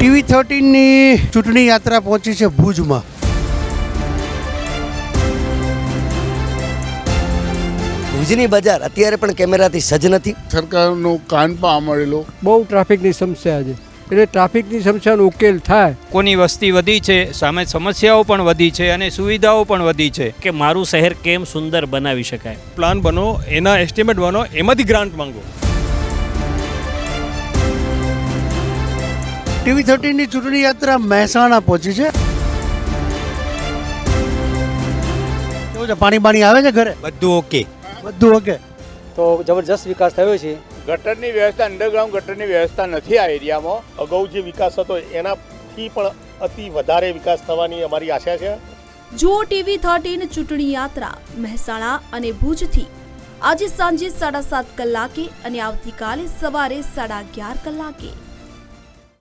TV13ની ચૂંટણી યાત્રા પહોંચી છે ભુજમાં. ભુજની બજાર અત્યારે પણ કેમેરાથી સજ્જ નથી. સરકારનો કાન પણ મળેલો. બહુ ટ્રાફિકની સમસ્યા છે, એટલે ટ્રાફિકની સમસ્યાનો ઉકેલ થાય. કોની વસ્તી વધી છે, સામે સમસ્યાઓ પણ વધી છે અને સુવિધાઓ પણ વધી છે કે મારું શહેર કેમ સુંદર બનાવી શકાય. પ્લાન બનો, એના એસ્ટિમેટ બનો, એમાંથી ગ્રાન્ટ માંગો. TV13ની ચૂંટણી યાત્રા મહેસાણા પહોંચી છે. કેવું છે, પાણી બાણી આવે છે ઘરે? બધું ઓકે. બધું ઓકે. તો જબરજસ્ત વિકાસ થયો છે. ગટરની વ્યવસ્થા, અંડરગ્રાઉન્ડ ગટરની વ્યવસ્થા નથી આ એરિયામાં. અગાઉ જે વિકાસ હતો એનાથી પણ અતિ વધારે વિકાસ થવાની અમારી આશા છે. જુઓ TV13 ચૂંટણી યાત્રા મહેસાણા અને ભુજથી આજે સાંજે 7:30 કલાકે અને આવતીકાલે સવારે 11:30 કલાકે.